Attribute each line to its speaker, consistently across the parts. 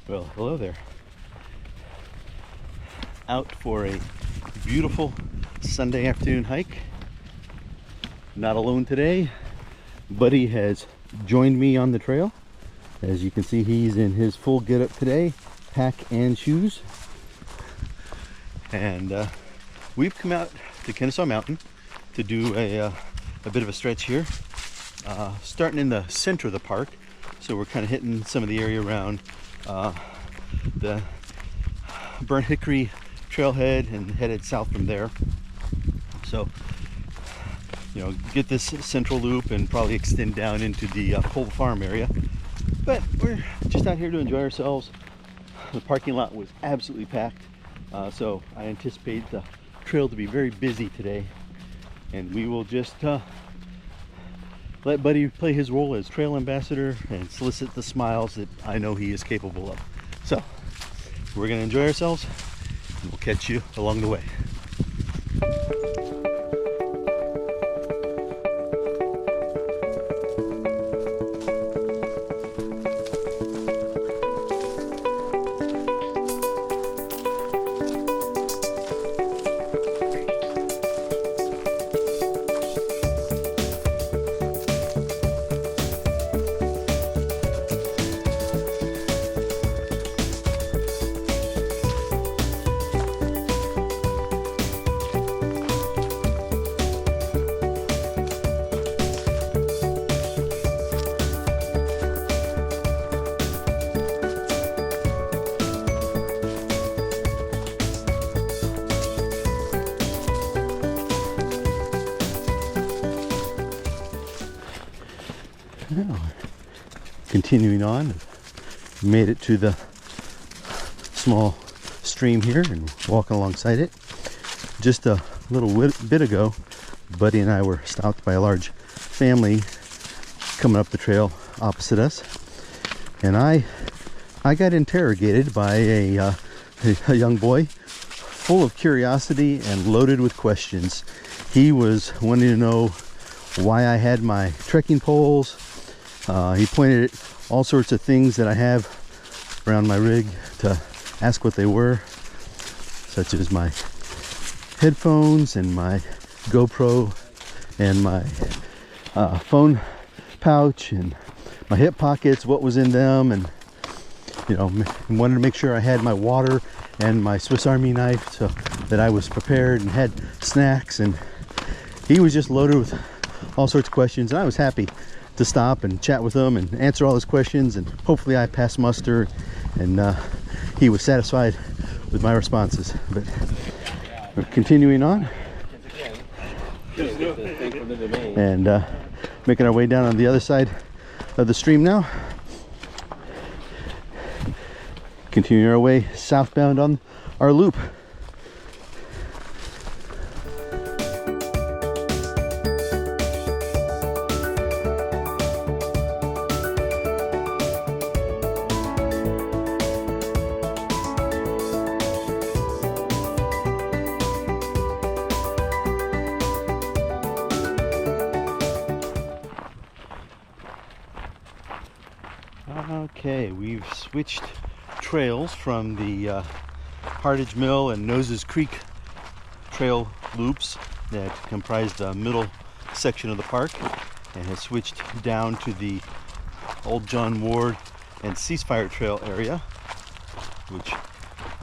Speaker 1: Well, hello there. Out for a beautiful Sunday afternoon hike. Not alone today. Buddy has joined me on the trail. As you can see, he's in his full getup today, pack and shoes. And we've come out to Kennesaw Mountain to do a bit of a stretch here. Starting in the center of the park. So we're kind of hitting some of the area around the Burnt Hickory trailhead and headed south from there. So, you know, get this central loop and probably extend down into the Cold Farm area. But we're just out here to enjoy ourselves. The parking lot was absolutely packed, so I anticipate the trail to be very busy today. And we will just let Buddy play his role as trail ambassador and solicit the smiles that I know he is capable of. So we're going to enjoy ourselves, and we'll catch you along the way. Now, continuing on, made it to the small stream here and walking alongside it. Just a little bit ago, Buddy and I were stopped by a large family coming up the trail opposite us, and I got interrogated by a young boy full of curiosity and loaded with questions. He was wanting to know why I had my trekking poles. He pointed at all sorts of things that I have around my rig to ask what they were, such as my headphones and my GoPro and my phone pouch and my hip pockets, what was in them, and you know, wanted to make sure I had my water and my Swiss Army knife so that I was prepared and had snacks. And he was just loaded with all sorts of questions, and I was happy to stop and chat with him and answer all his questions, and hopefully I passed muster and he was satisfied with my responses. But we're continuing on and making our way down on the other side of the stream now, continuing our way southbound on our loop. Okay, we've switched trails from the Hardage Mill and Noses Creek trail loops that comprise the middle section of the park, and has switched down to the Old John Ward and Ceasefire Trail area, which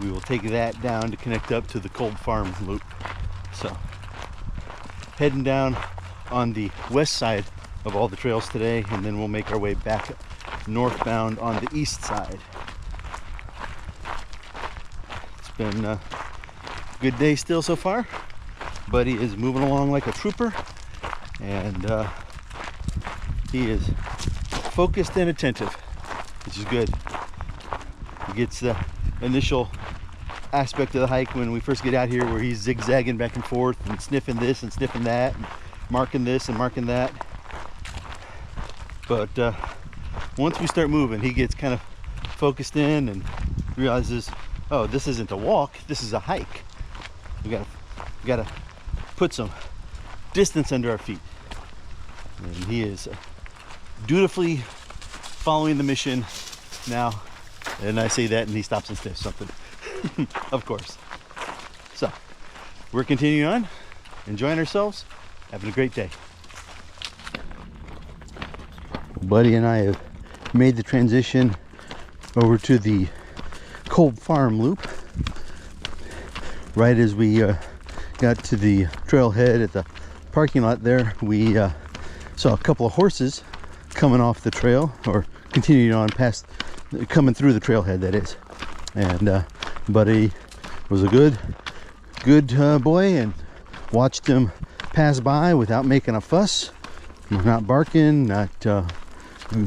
Speaker 1: we will take that down to connect up to the Cold Farm loop. So heading down on the west side of all the trails today, and then we'll make our way back northbound on the east side. It's been a good day still so far. Buddy is moving along like a trooper, and he is focused and attentive, which is good. He gets the initial aspect of the hike when we first get out here where he's zigzagging back and forth and sniffing this and sniffing that and marking this and marking that. But once we start moving, he gets kind of focused in and realizes, oh, this isn't a walk, this is a hike. We gotta put some distance under our feet. And he is dutifully following the mission now And I say that and he stops and sniffs something. Of course. So, we're continuing on, enjoying ourselves, having a great day. Buddy and I have made the transition over to the Cold Farm loop. Right as we got to the trailhead at the parking lot there, we saw a couple of horses coming off the trail, or continuing on past, coming through the trailhead, that is. And Buddy was a good boy and watched him pass by without making a fuss, not barking, not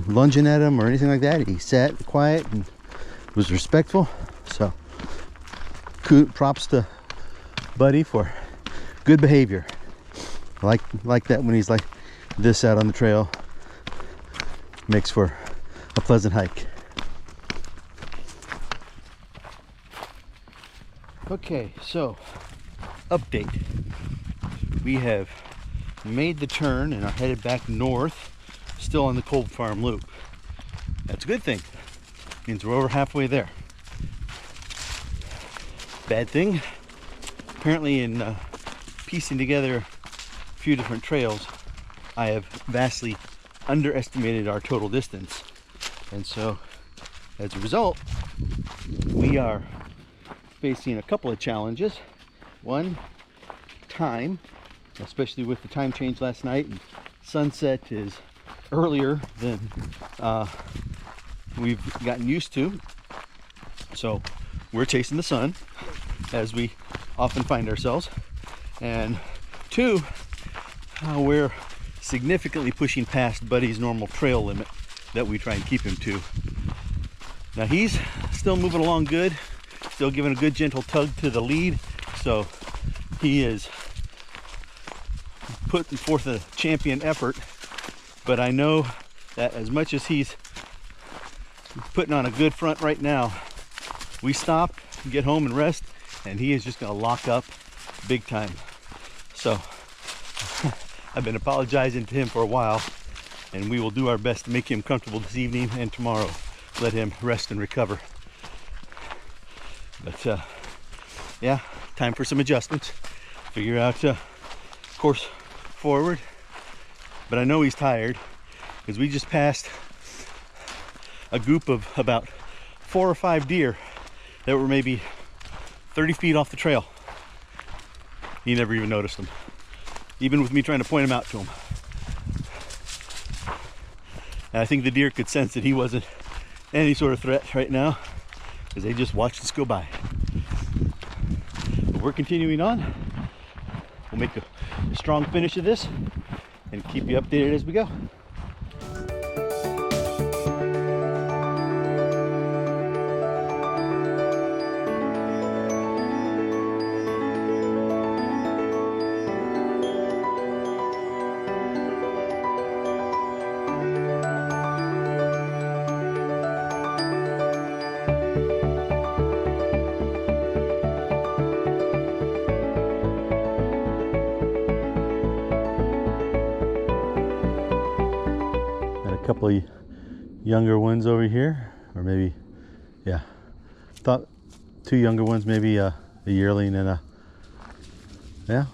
Speaker 1: lunging at him or anything like that. He sat quiet and was respectful. So props to Buddy for good behavior. I like that when he's like this out on the trail. Makes for a pleasant hike. Okay, so update. We have made the turn and are headed back north, still on the Cold Farm loop. That's a good thing. Means we're over halfway there. Bad thing, apparently in piecing together a few different trails, I have vastly underestimated our total distance. And so, as a result, we are facing a couple of challenges. One, time, especially with the time change last night. And sunset is earlier than we've gotten used to. So we're chasing the sun, as we often find ourselves. And two, we're significantly pushing past Buddy's normal trail limit that we try and keep him to. Now he's still moving along good, still giving a good gentle tug to the lead, so he is putting forth a champion effort. But I know that as much as he's putting on a good front right now, we stop, get home and rest, and he is just going to lock up big time. So I've been apologizing to him for a while, and we will do our best to make him comfortable this evening and tomorrow. Let him rest and recover. But yeah, time for some adjustments. Figure out course forward. But I know he's tired because we just passed a group of about 4 or 5 deer that were maybe 30 feet off the trail. He never even noticed them, even with me trying to point them out to him. And I think the deer could sense that he wasn't any sort of threat right now, because they just watched us go by. But we're continuing on. We'll make a strong finish of this and keep you updated as we go. Couple of younger ones over here, or maybe, yeah, thought 2 younger ones, maybe a yearling and yeah,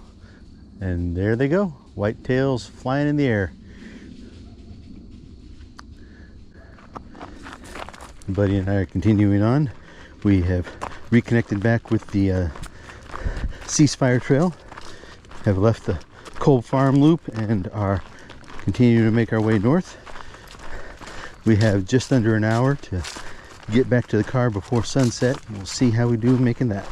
Speaker 1: and there they go, white tails flying in the air. Buddy and I are continuing on. We have reconnected back with the ceasefire trail, have left the Cold Farm loop and are continuing to make our way north. We have just under an hour to get back to the car before sunset. We'll see how we do making that.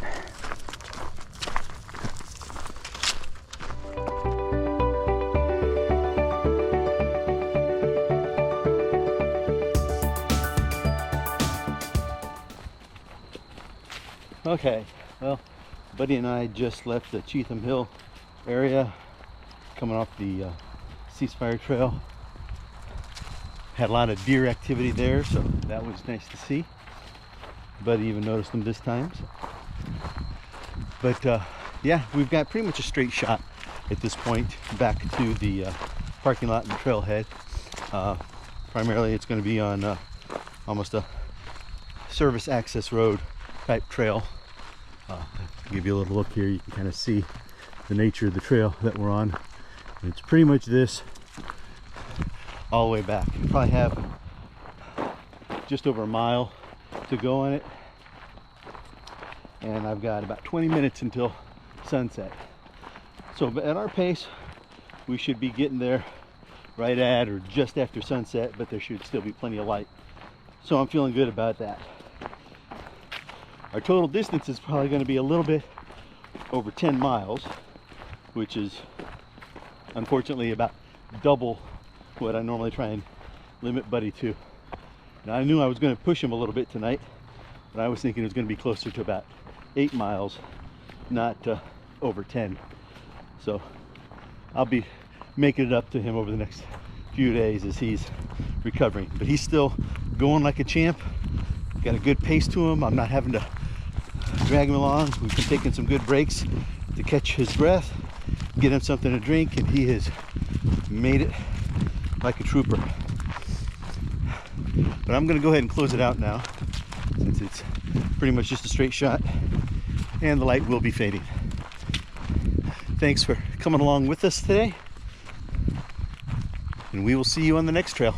Speaker 1: Okay, well, Buddy and I just left the Cheatham Hill area, coming off the ceasefire trail. Had a lot of deer activity there, so that was nice to see. Buddy even noticed them this time. So. But yeah, we've got pretty much a straight shot at this point back to the parking lot and trailhead. Primarily it's going to be on almost a service access road type trail. Give you a little look here. You can kind of see the nature of the trail that we're on. And it's pretty much this all the way back. You probably have just over a mile to go on it, and I've got about 20 minutes until sunset. So at our pace, we should be getting there right at or just after sunset, but there should still be plenty of light. So I'm feeling good about that. Our total distance is probably going to be a little bit over 10 miles, which is unfortunately about double what I normally try and limit Buddy to. Now, I knew I was going to push him a little bit tonight, but I was thinking it was going to be closer to about 8 miles, not over 10. So I'll be making it up to him over the next few days as he's recovering. But he's still going like a champ. Got a good pace to him. I'm not having to drag him along. We've been taking some good breaks to catch his breath, get him something to drink, and he has made it like a trooper. But I'm going to go ahead and close it out now, since it's pretty much just a straight shot and the light will be fading. Thanks for coming along with us today, and we will see you on the next trail.